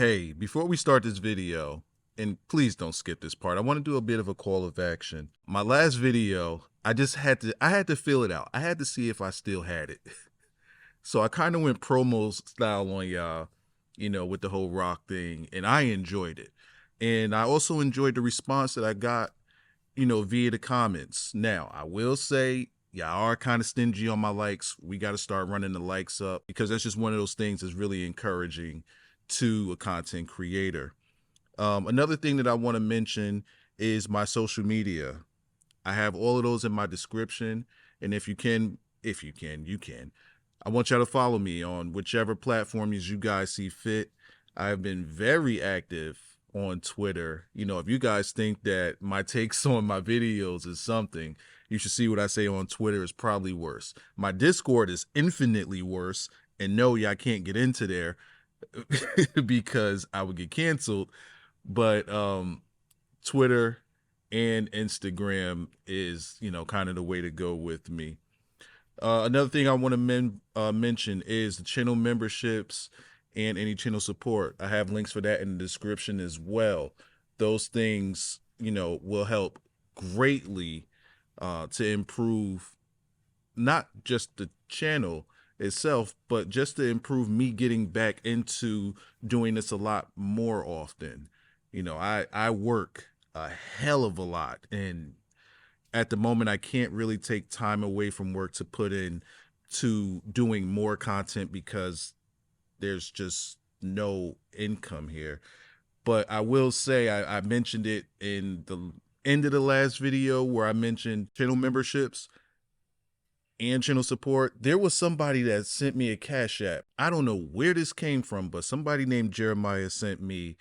Hey, before we start this video, and please don't skip this part, I want to do a bit of a call of action. My last video, I had to fill it out. I had to see if I still had it. So I kind of went promo style on y'all, with the whole rock thing, and I enjoyed it. And I also enjoyed the response that I got, via the comments. Now, I will say, y'all are kind of stingy on my likes. We got to start running the likes up because that's just one of those things that's really encouraging to a content creator. Another thing that I want to mention is my social media. I have all of those in my description. And if you can, you can. I want y'all to follow me on whichever platforms you guys see fit. I've been very active on Twitter. If you guys think that my takes on my videos is something, you should see what I say on Twitter is probably worse. My Discord is infinitely worse. And no, y'all can't get into there because I would get canceled. But Twitter and Instagram is, kind of the way to go with me. Another thing I want to mention is the channel memberships and any channel support. I have links for that in the description as well. Those things, will help greatly to improve not just the channel itself, but just to improve me getting back into doing this a lot more often. I work a hell of a lot, and at the moment I can't really take time away from work to put in to doing more content because there's just no income here. But I will say I mentioned it in the end of the last video where I mentioned channel memberships and channel support. There was somebody that sent me a Cash App. I don't know where this came from, but somebody named Jeremiah sent me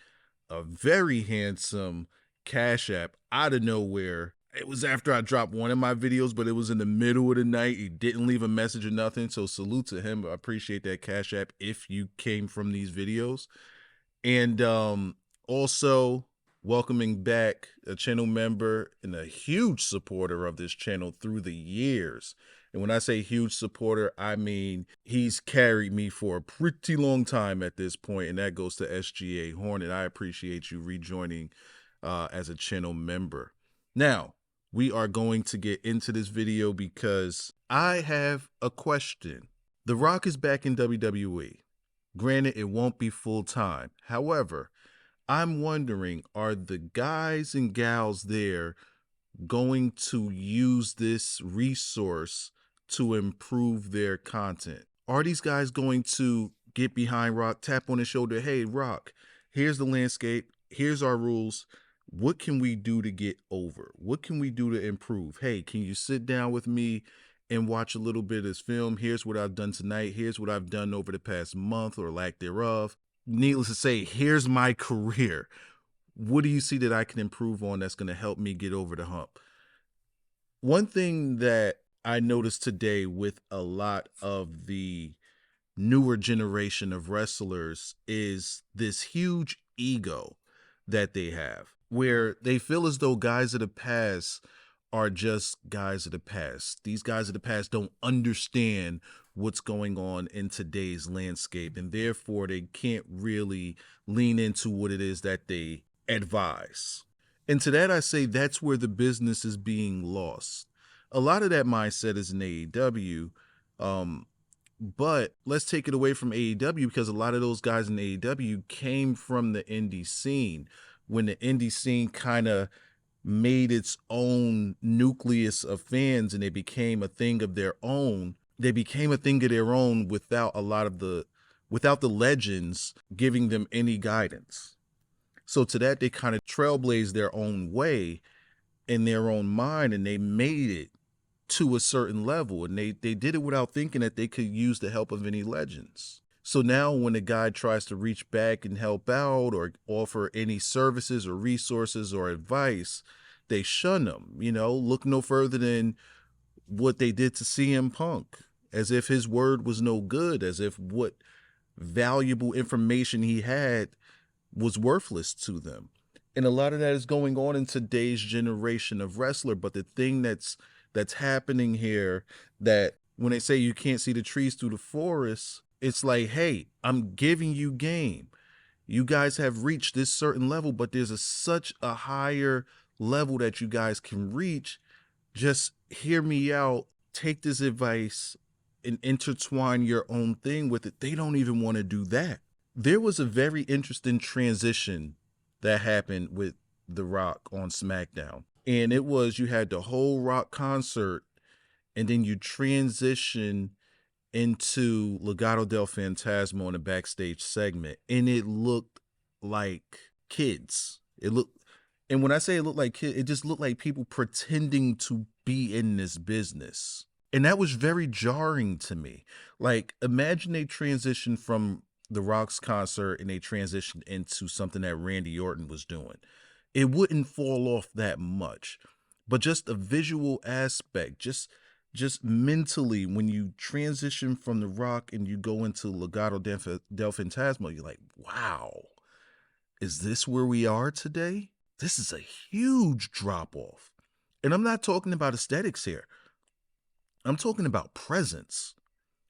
a very handsome Cash App out of nowhere. It was after I dropped one of my videos, but it was in the middle of the night. He didn't leave a message or nothing. So salute to him. I appreciate that Cash App if you came from these videos. And also welcoming back a channel member and a huge supporter of this channel through the years. And when I say huge supporter, I mean he's carried me for a pretty long time at this point, and that goes to SGA Hornet. I appreciate you rejoining as a channel member. Now, we are going to get into this video because I have a question. The Rock is back in WWE. Granted, it won't be full time. However, I'm wondering, are the guys and gals there going to use this resource to improve their content? Are these guys going to get behind Rock, tap on his shoulder, hey, Rock, here's the landscape, here's our rules, what can we do to get over? What can we do to improve? Hey, can you sit down with me and watch a little bit of this film? Here's what I've done tonight. Here's what I've done over the past month or lack thereof. Needless to say, here's my career. What do you see that I can improve on that's going to help me get over the hump? One thing that I noticed today with a lot of the newer generation of wrestlers is this huge ego that they have, where they feel as though guys of the past are just guys of the past. These guys of the past don't understand what's going on in today's landscape, and therefore they can't really lean into what it is that they advise. And to that I say that's where the business is being lost. A lot of that mindset is in AEW, but let's take it away from AEW because a lot of those guys in AEW came from the indie scene when the indie scene kind of made its own nucleus of fans and they became a thing of their own. They became a thing of their own without the legends giving them any guidance. So to that, they kind of trailblazed their own way in their own mind, and they made it to a certain level, and they did it without thinking that they could use the help of any legends. So now when a guy tries to reach back and help out or offer any services or resources or advice, they shun them. Look no further than what they did to CM Punk, as if his word was no good, as if what valuable information he had was worthless to them. And a lot of that is going on in today's generation of wrestler. But the thing that's happening here, that when they say you can't see the trees through the forest, it's like, hey, I'm giving you game. You guys have reached this certain level, but there's such a higher level that you guys can reach. Just hear me out, take this advice, and intertwine your own thing with it. They don't even want to do that. There was a very interesting transition that happened with The Rock on SmackDown. And it was, you had the whole Rock concert, and then you transition into Legado del Fantasma in a backstage segment, and it looked like kids. It looked, and when I say it looked like kids, it just looked like people pretending to be in this business. And that was very jarring to me. Like, imagine they transition from the Rock's concert and they transitioned into something that Randy Orton was doing. It wouldn't fall off that much. But just a visual aspect, just mentally, when you transition from the Rock and you go into Legado del Fantasma, you're like, wow, is this where we are today? This is a huge drop off. And I'm not talking about aesthetics here. I'm talking about presence.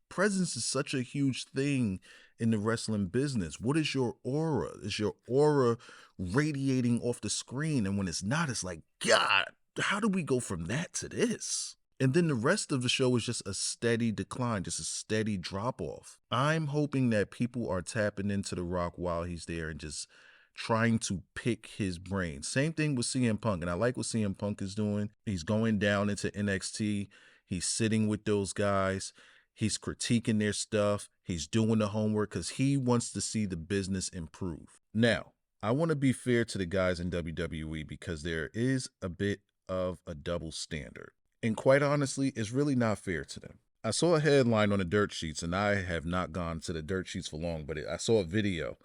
Presence is such a huge thing in the wrestling business. What is your aura? Is your aura radiating off the screen? And when it's not, it's like, God, how do we go from that to this? And then the rest of the show is just a steady decline, just a steady drop off. I'm hoping that people are tapping into The Rock while he's there and just trying to pick his brain. Same thing with CM Punk. And I like what CM Punk is doing. He's going down into NXT. He's sitting with those guys. He's critiquing their stuff. He's doing the homework because he wants to see the business improve. Now, I want to be fair to the guys in WWE because there is a bit of a double standard. And quite honestly, it's really not fair to them. I saw a headline on the dirt sheets, and I have not gone to the dirt sheets for long, but I saw a video,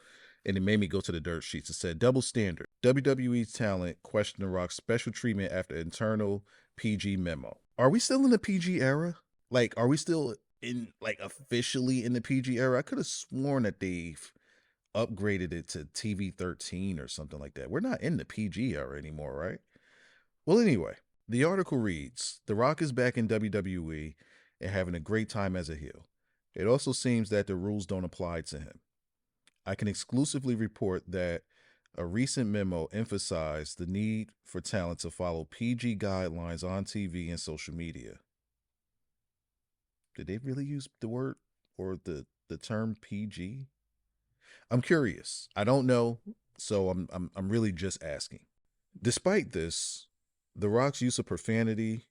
and it made me go to the dirt sheets. It said, double standard. WWE talent question The Rock's special treatment after internal PG memo. Are we still in the PG era? Like, are we still in, like, officially in the PG era? I could have sworn that they've upgraded it to TV 13 or something like that. We're not in the PG era anymore, right? Well, anyway, the article reads, The Rock is back in WWE and having a great time as a heel. It also seems that the rules don't apply to him. I can exclusively report that a recent memo emphasized the need for talent to follow PG guidelines on TV and social media. Did they really use the word or the term PG? I'm curious. I don't know, so I'm really just asking. Despite this, The Rock's use of profanity,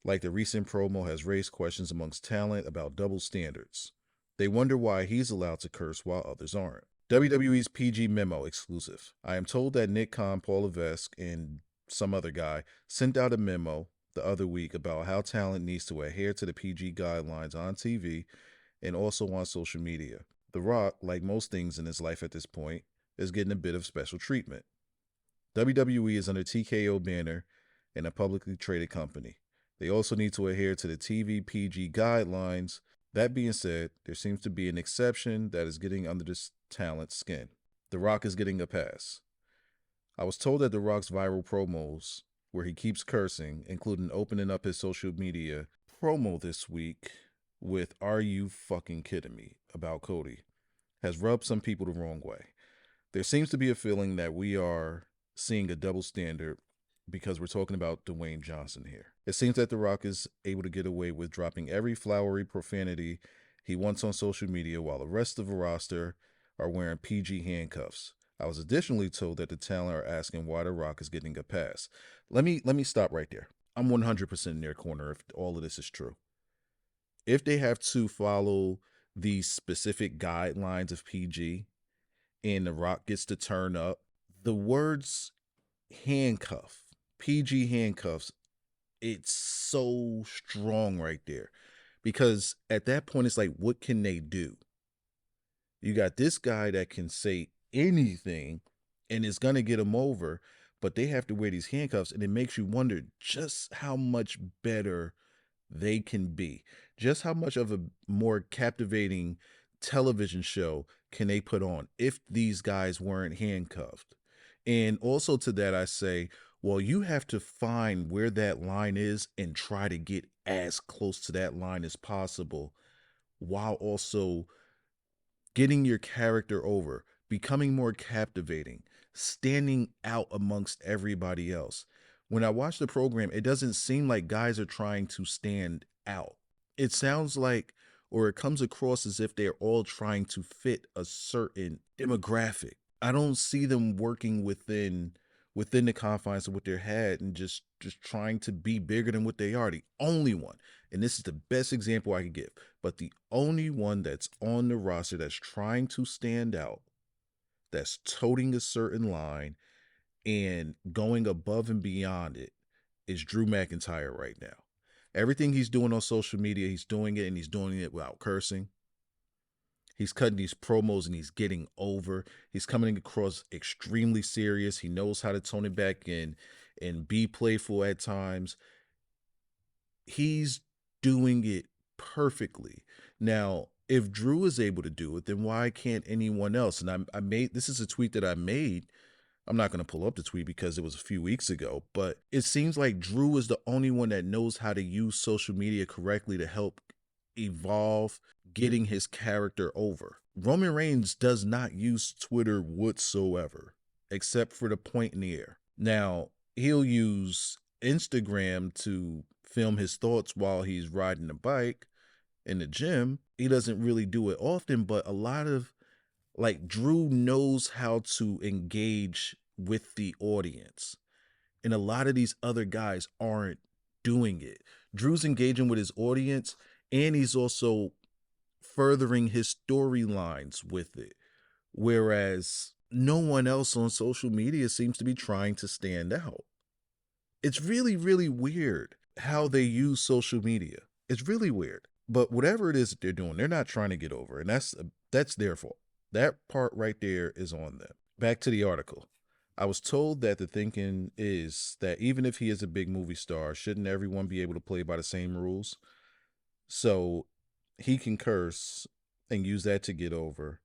like the recent promo, has raised questions amongst talent about double standards. They wonder why he's allowed to curse while others aren't. WWE's PG memo exclusive. I am told that Nick Khan, Paul Levesque, and some other guy sent out a memo the other week about how talent needs to adhere to the PG guidelines on TV and also on social media. The Rock, like most things in his life at this point, is getting a bit of special treatment. WWE is under TKO banner and a publicly traded company. They also need to adhere to the TV PG guidelines. That being said, there seems to be an exception that is getting under this talent's skin. The Rock is getting a pass. I was told that The Rock's viral promos, where he keeps cursing, including opening up his social media promo this week with "Are you fucking kidding me?" about Cody, has rubbed some people the wrong way. There seems to be a feeling that we are seeing a double standard because we're talking about Dwayne Johnson here. It seems that The Rock is able to get away with dropping every flowery profanity he wants on social media while the rest of the roster are wearing PG handcuffs. I was additionally told that the talent are asking why The Rock is getting a pass. Let me stop right there. I'm 100% in their corner if all of this is true. If they have to follow these specific guidelines of PG and The Rock gets to turn up, the words handcuff, PG handcuffs, it's so strong right there. Because at that point, it's like, what can they do? You got this guy that can say anything and it's going to get him over, but they have to wear these handcuffs, and it makes you wonder just how much better they can be. Just how much of a more captivating television show can they put on if these guys weren't handcuffed? And also to that, I say, well, you have to find where that line is and try to get as close to that line as possible while also getting your character over. becoming more captivating, standing out amongst everybody else. When I watch the program, it doesn't seem like guys are trying to stand out. It sounds like, or it comes across as if they're all trying to fit a certain demographic. I don't see them working within the confines of what they had and just trying to be bigger than what they are. The only one, and this is the best example I could give, but the only one that's on the roster that's trying to stand out, that's toting a certain line and going above and beyond it, is Drew McIntyre right now. Everything he's doing on social media, he's doing it, and he's doing it without cursing. He's cutting these promos and he's getting over. He's coming across extremely serious. He knows how to tone it back and be playful at times. He's doing it perfectly. Now, if Drew is able to do it, then why can't anyone else? And I made, this is a tweet that I made. I'm not going to pull up the tweet because it was a few weeks ago, but it seems like Drew is the only one that knows how to use social media correctly to help evolve getting his character over. Roman Reigns does not use Twitter whatsoever, except for the point in the air. Now, he'll use Instagram to film his thoughts while he's riding a bike in the gym. He doesn't really do it often, but a lot of, like, Drew knows how to engage with the audience. And a lot of these other guys aren't doing it. Drew's engaging with his audience, and he's also furthering his storylines with it. Whereas no one else on social media seems to be trying to stand out. It's really, really weird how they use social media. It's really weird. But whatever it is that they're doing, they're not trying to get over. And that's their fault. That part right there is on them. Back to the article. I was told that the thinking is that even if he is a big movie star, shouldn't everyone be able to play by the same rules? So he can curse and use that to get over,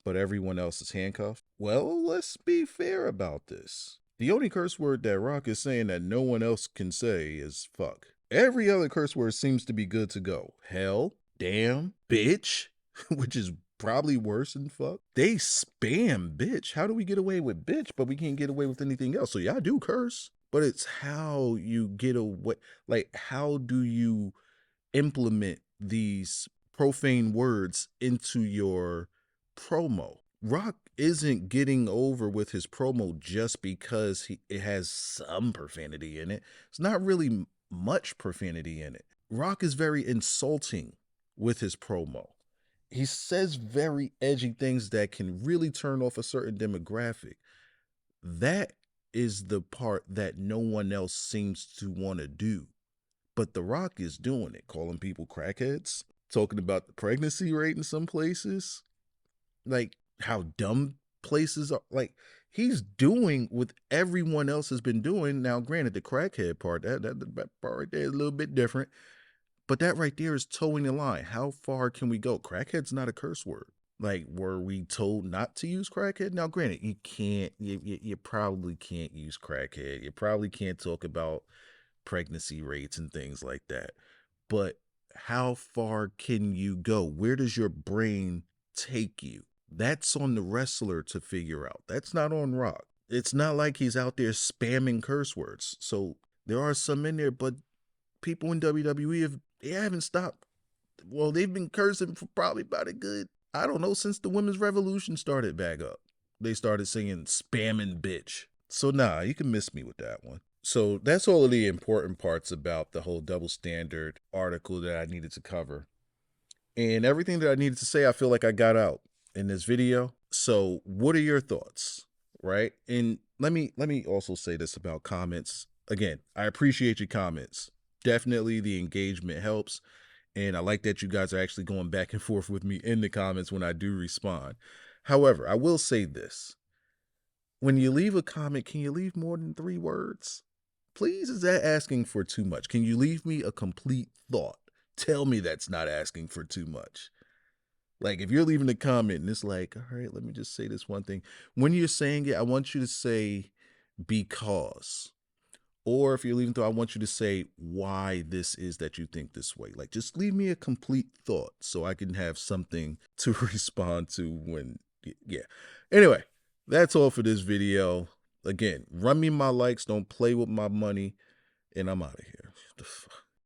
but everyone else is handcuffed. Well, let's be fair about this. The only curse word that Rock is saying that no one else can say is fuck. Every other curse word seems to be good to go. Hell, damn, bitch, which is probably worse than fuck. They spam bitch. How do we get away with bitch, but we can't get away with anything else? So yeah, I do curse, but it's how you get away. Like, how do you implement these profane words into your promo? Rock isn't getting over with his promo just because it has some profanity in it. It's not really much profanity in it. Rock is very insulting with his promo. He says very edgy things that can really turn off a certain demographic. That is the part that no one else seems to want to do. But The Rock is doing it, calling people crackheads, talking about the pregnancy rate in some places, like how dumb places are. Like, he's doing what everyone else has been doing. Now, granted, the crackhead part, that part right there is a little bit different. But that right there is towing the line. How far can we go? Crackhead's not a curse word. Like, were we told not to use crackhead? Now, granted, you can't, you probably can't use crackhead. You probably can't talk about pregnancy rates and things like that. But how far can you go? Where does your brain take you? That's on the wrestler to figure out. That's not on Rock. It's not like he's out there spamming curse words. So there are some in there, but people in WWE they haven't stopped. Well, they've been cursing for probably about a good, I don't know, since the women's revolution started back up. They started singing spamming bitch. So nah, you can miss me with that one. So that's all of the important parts about the whole double standard article that I needed to cover. And everything that I needed to say, I feel like I got out in this video. So what are your thoughts, right? And let me also say this about comments. Again, I appreciate your comments. Definitely the engagement helps. And I like that you guys are actually going back and forth with me in the comments when I do respond. However, I will say this. When you leave a comment, can you leave more than 3 words? Please, is that asking for too much? Can you leave me a complete thought? Tell me that's not asking for too much. Like, if you're leaving a comment and it's like, all right, let me just say this one thing. When you're saying it, I want you to say because. Or if you're leaving through, I want you to say why this is that you think this way. Like, just leave me a complete thought so I can have something to respond to when, Yeah. Anyway, that's all for this video. Again, run me my likes. Don't play with my money. And I'm out of here.